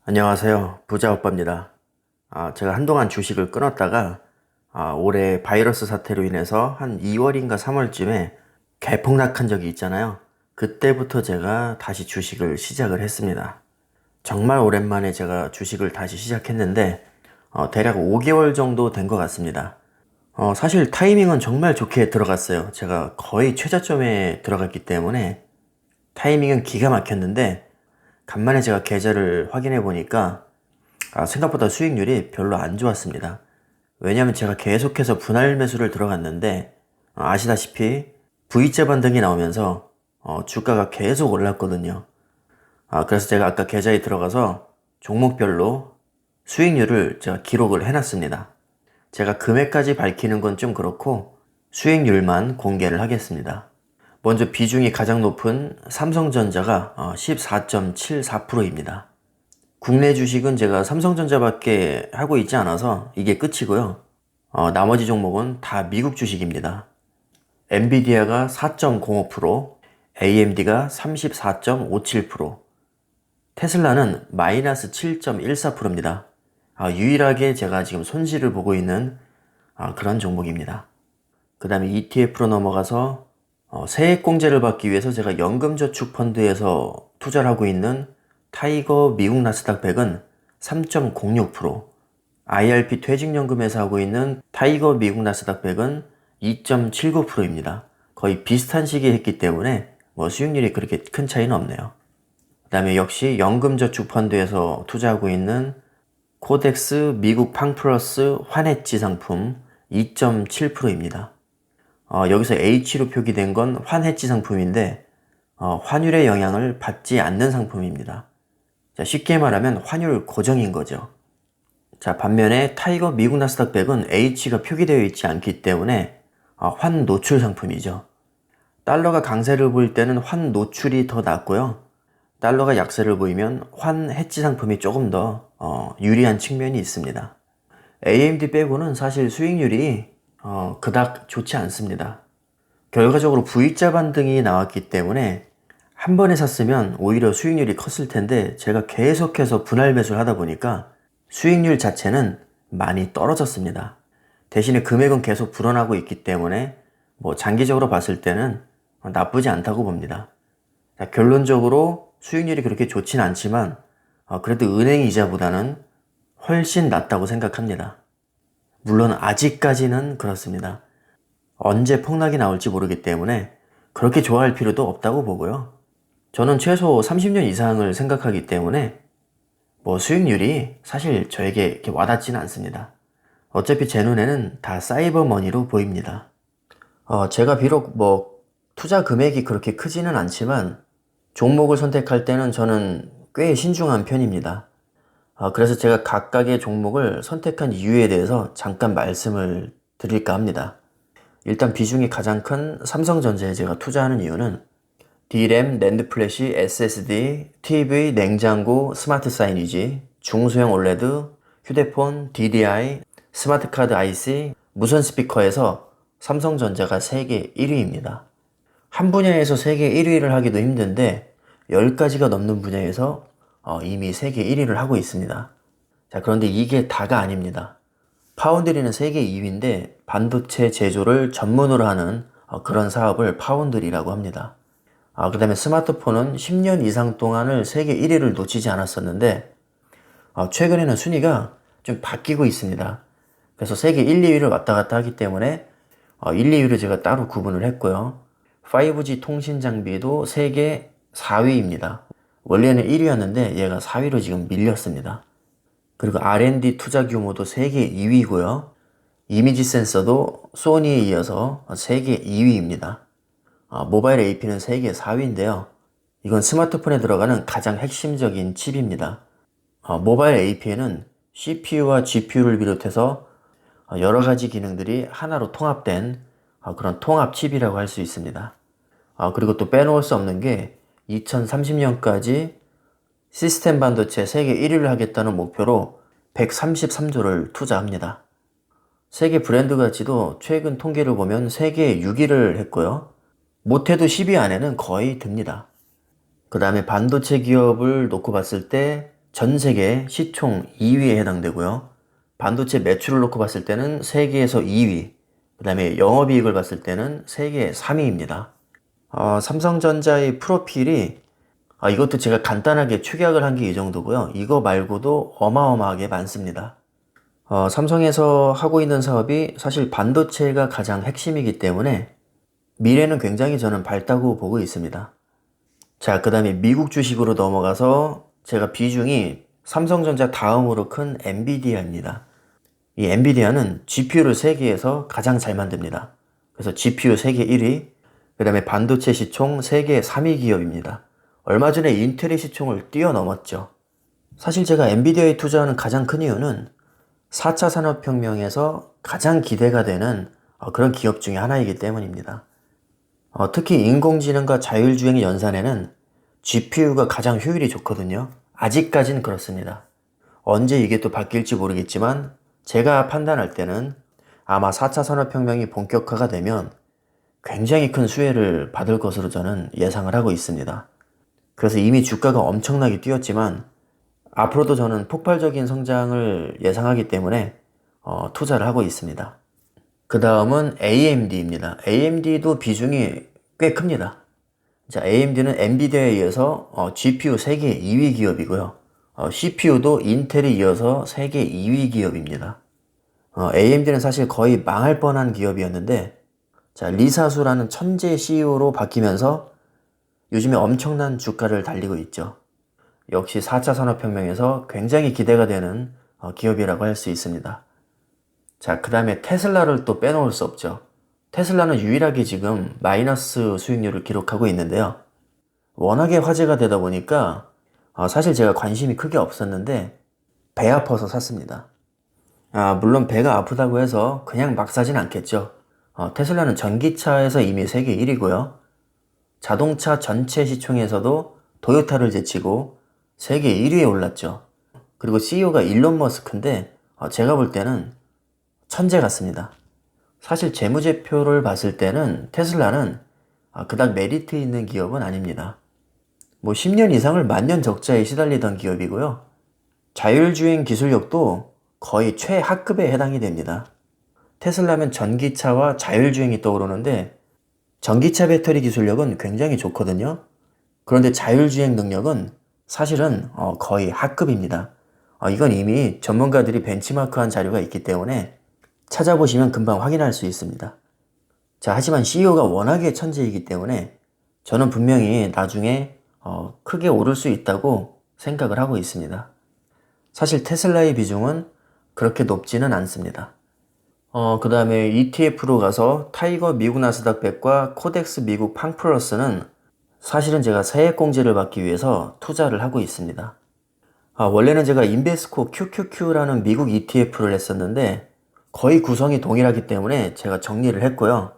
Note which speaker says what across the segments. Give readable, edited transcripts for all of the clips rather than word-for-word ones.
Speaker 1: 안녕하세요. 부자오빠입니다. 제가 한동안 주식을 끊었다가 올해 바이러스 사태로 인해서 한 2월인가 3월쯤에 개폭락한 적이 있잖아요. 그때부터 제가 다시 주식을 시작을 했습니다. 정말 오랜만에 제가 주식을 다시 시작했는데 대략 5개월 정도 된 것 같습니다. 사실 타이밍은 정말 좋게 들어갔어요. 제가 거의 최저점에 들어갔기 때문에 타이밍은 기가 막혔는데 간만에 제가 계좌를 확인해 보니까 생각보다 수익률이 별로 안 좋았습니다. 왜냐하면 제가 계속해서 분할 매수를 들어갔는데 아시다시피 V자 반등이 나오면서 주가가 계속 올랐거든요. 그래서 제가 아까 계좌에 들어가서 종목별로 수익률을 제가 기록을 해놨습니다. 제가 금액까지 밝히는 건 좀 그렇고 수익률만 공개를 하겠습니다. 먼저 비중이 가장 높은 삼성전자가 14.74%입니다. 국내 주식은 제가 삼성전자밖에 하고 있지 않아서 이게 끝이고요. 나머지 종목은 다 미국 주식입니다. 엔비디아가 4.05%, AMD가 34.57%, 테슬라는 마이너스 7.14%입니다. 유일하게 제가 지금 손실을 보고 있는 그런 종목입니다. 그 다음에 ETF로 넘어가서 세액공제를 받기 위해서 제가 연금저축펀드에서 투자를 하고 있는 타이거 미국 나스닥 100은 3.06%, IRP 퇴직연금에서 하고 있는 타이거 미국 나스닥 100은 2.79%입니다. 거의 비슷한 시기에 했기 때문에 수익률이 그렇게 큰 차이는 없네요. 그 다음에 역시 연금저축펀드에서 투자하고 있는 코덱스 미국 팡플러스 환해지 상품 2.7%입니다. 여기서 H로 표기된 건 환해지 상품인데 환율의 영향을 받지 않는 상품입니다. 자, 쉽게 말하면 환율 고정인 거죠. 자, 반면에 타이거 미국 나스닥 100은 H가 표기되어 있지 않기 때문에 환 노출 상품이죠. 달러가 강세를 보일 때는 환 노출이 더 낫고요. 달러가 약세를 보이면 환 해지 상품이 조금 더 유리한 측면이 있습니다. AMD 빼고는 사실 수익률이 그닥 좋지 않습니다. 결과적으로 V자 반등이 나왔기 때문에 한 번에 샀으면 오히려 수익률이 컸을 텐데 제가 계속해서 분할 매수를 하다 보니까 수익률 자체는 많이 떨어졌습니다. 대신에 금액은 계속 불어나고 있기 때문에 장기적으로 봤을 때는 나쁘지 않다고 봅니다. 자, 결론적으로 수익률이 그렇게 좋진 않지만 그래도 은행 이자보다는 훨씬 낫다고 생각합니다. 물론 아직까지는 그렇습니다. 언제 폭락이 나올지 모르기 때문에 그렇게 좋아할 필요도 없다고 보고요. 저는 최소 30년 이상을 생각하기 때문에 수익률이 사실 저에게 이렇게 와닿지는 않습니다. 어차피 제 눈에는 다 사이버 머니로 보입니다. 제가 비록 투자 금액이 그렇게 크지는 않지만 종목을 선택할 때는 저는 꽤 신중한 편입니다. 그래서 제가 각각의 종목을 선택한 이유에 대해서 잠깐 말씀을 드릴까 합니다. 일단 비중이 가장 큰 삼성전자에 제가 투자하는 이유는 D램, 낸드 플래시, SSD, TV, 냉장고, 스마트 사이니지, 중소형 올레드, 휴대폰, DDI, 스마트 카드 IC, 무선 스피커에서 삼성전자가 세계 1위입니다. 한 분야에서 세계 1위를 하기도 힘든데 10가지가 넘는 분야에서 이미 세계 1위를 하고 있습니다. 자, 그런데 이게 다가 아닙니다. 파운드리는 세계 2위인데 반도체 제조를 전문으로 하는 그런 사업을 파운드리라고 합니다. 그 다음에 스마트폰은 10년 이상 동안을 세계 1위를 놓치지 않았었는데 최근에는 순위가 좀 바뀌고 있습니다. 그래서 세계 1, 2위를 왔다 갔다 하기 때문에 1, 2위를 제가 따로 구분을 했고요. 5G 통신 장비도 세계 4위입니다. 원래는 1위였는데 얘가 4위로 지금 밀렸습니다. 그리고 R&D 투자 규모도 세계 2위고요. 이미지 센서도 소니에 이어서 세계 2위입니다. 모바일 AP는 세계 4위인데요. 이건 스마트폰에 들어가는 가장 핵심적인 칩입니다. 모바일 AP에는 CPU와 GPU를 비롯해서 여러 가지 기능들이 하나로 통합된 그런 통합 칩이라고 할 수 있습니다. 그리고 또 빼놓을 수 없는 게 2030년까지 시스템 반도체 세계 1위를 하겠다는 목표로 133조를 투자합니다. 세계 브랜드 가치도 최근 통계를 보면 세계 6위를 했고요. 못해도 10위 안에는 거의 듭니다. 그 다음에 반도체 기업을 놓고 봤을 때 전 세계 시총 2위에 해당되고요. 반도체 매출을 놓고 봤을 때는 세계에서 2위, 그 다음에 영업이익을 봤을 때는 세계 3위입니다. 삼성전자의 프로필이 이것도 제가 간단하게 축약을 한 게 이 정도고요. 이거 말고도 어마어마하게 많습니다. 삼성에서 하고 있는 사업이 사실 반도체가 가장 핵심이기 때문에 미래는 굉장히 저는 밝다고 보고 있습니다. 자, 그 다음에 미국 주식으로 넘어가서 제가 비중이 삼성전자 다음으로 큰 엔비디아입니다. 이 엔비디아는 GPU를 세계에서 가장 잘 만듭니다. 그래서 GPU 세계 1위, 그 다음에 반도체 시총 세계 3위 기업입니다. 얼마 전에 인텔의 시총을 뛰어넘었죠. 사실 제가 엔비디아에 투자하는 가장 큰 이유는 4차 산업혁명에서 가장 기대가 되는 그런 기업 중에 하나이기 때문입니다. 특히 인공지능과 자율주행 연산에는 GPU가 가장 효율이 좋거든요. 아직까진 그렇습니다. 언제 이게 또 바뀔지 모르겠지만 제가 판단할 때는 아마 4차 산업혁명이 본격화가 되면 굉장히 큰 수혜를 받을 것으로 저는 예상을 하고 있습니다. 그래서 이미 주가가 엄청나게 뛰었지만 앞으로도 저는 폭발적인 성장을 예상하기 때문에 투자를 하고 있습니다. 그 다음은 AMD입니다. AMD도 비중이 꽤 큽니다. 자, AMD는 엔비디아에 이어서 GPU 세계 2위 기업이고요. CPU도 인텔에 이어서 세계 2위 기업입니다. AMD는 사실 거의 망할 뻔한 기업이었는데, 자, 리사수라는 천재 CEO로 바뀌면서 요즘에 엄청난 주가를 달리고 있죠. 역시 4차 산업혁명에서 굉장히 기대가 되는 기업이라고 할 수 있습니다. 자, 그 다음에 테슬라를 또 빼놓을 수 없죠. 테슬라는 유일하게 지금 마이너스 수익률을 기록하고 있는데요. 워낙에 화제가 되다 보니까 사실 제가 관심이 크게 없었는데 배 아파서 샀습니다. 물론 배가 아프다고 해서 그냥 막 사진 않겠죠. 테슬라는 전기차에서 이미 세계 1위고요. 자동차 전체 시총에서도 토요타를 제치고 세계 1위에 올랐죠. 그리고 CEO가 일론 머스크인데 제가 볼 때는 천재 같습니다. 사실 재무제표를 봤을 때는 테슬라는 그닥 메리트 있는 기업은 아닙니다. 10년 이상을 만년 적자에 시달리던 기업이고요. 자율주행 기술력도 거의 최하급에 해당이 됩니다. 테슬라면 전기차와 자율주행이 떠오르는데 전기차 배터리 기술력은 굉장히 좋거든요. 그런데 자율주행 능력은 사실은 거의 하급입니다. 이건 이미 전문가들이 벤치마크한 자료가 있기 때문에 찾아보시면 금방 확인할 수 있습니다. 자, 하지만 CEO가 워낙에 천재이기 때문에 저는 분명히 나중에 크게 오를 수 있다고 생각을 하고 있습니다. 사실 테슬라의 비중은 그렇게 높지는 않습니다. 그 다음에 ETF로 가서 타이거 미국 나스닥 100과 코덱스 미국 팡플러스는 사실은 제가 세액공제를 받기 위해서 투자를 하고 있습니다. 원래는 제가 인베스코 QQQ라는 미국 ETF를 했었는데 거의 구성이 동일하기 때문에 제가 정리를 했고요.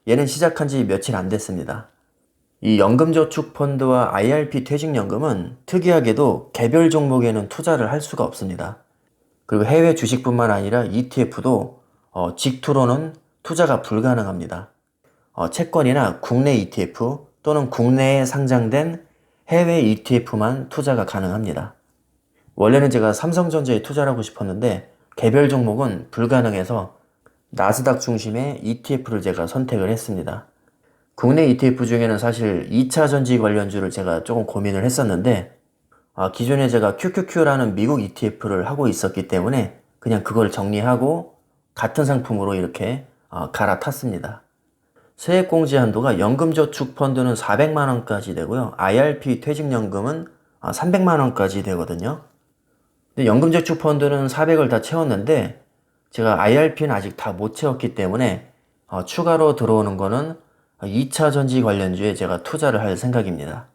Speaker 1: 얘는 시작한 지 며칠 안 됐습니다. 이 연금저축펀드와 IRP 퇴직연금은 특이하게도 개별 종목에는 투자를 할 수가 없습니다. 그리고 해외 주식뿐만 아니라 ETF도 직투로는 투자가 불가능합니다. 채권이나 국내 ETF 또는 국내에 상장된 해외 ETF만 투자가 가능합니다. 원래는 제가 삼성전자에 투자를 하고 싶었는데 개별 종목은 불가능해서 나스닥 중심의 ETF를 제가 선택을 했습니다. 국내 ETF 중에는 사실 2차 전지 관련주를 제가 조금 고민을 했었는데 기존에 제가 QQQ라는 미국 ETF를 하고 있었기 때문에 그냥 그걸 정리하고 같은 상품으로 이렇게 갈아탔습니다. 세액공제 한도가 연금저축펀드는 400만원까지 되고요. IRP 퇴직연금은 300만원까지 되거든요. 근데 연금저축펀드는 400을 다 채웠는데 제가 IRP는 아직 다 못 채웠기 때문에 추가로 들어오는 거는 2차 전지 관련주에 제가 투자를 할 생각입니다.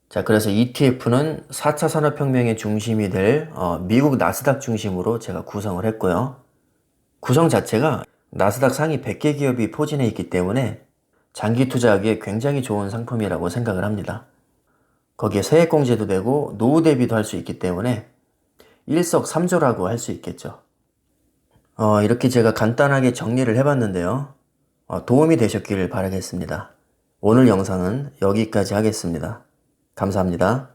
Speaker 1: 자, 그래서 ETF는 4차 산업혁명의 중심이 될 미국 나스닥 중심으로 제가 구성을 했고요. 구성 자체가 나스닥 상위 100개 기업이 포진해 있기 때문에 장기 투자하기에 굉장히 좋은 상품이라고 생각을 합니다. 거기에 세액공제도 되고 노후 대비도 할 수 있기 때문에 일석삼조라고 할 수 있겠죠. 이렇게 제가 간단하게 정리를 해봤는데요. 도움이 되셨기를 바라겠습니다. 오늘 영상은 여기까지 하겠습니다. 감사합니다.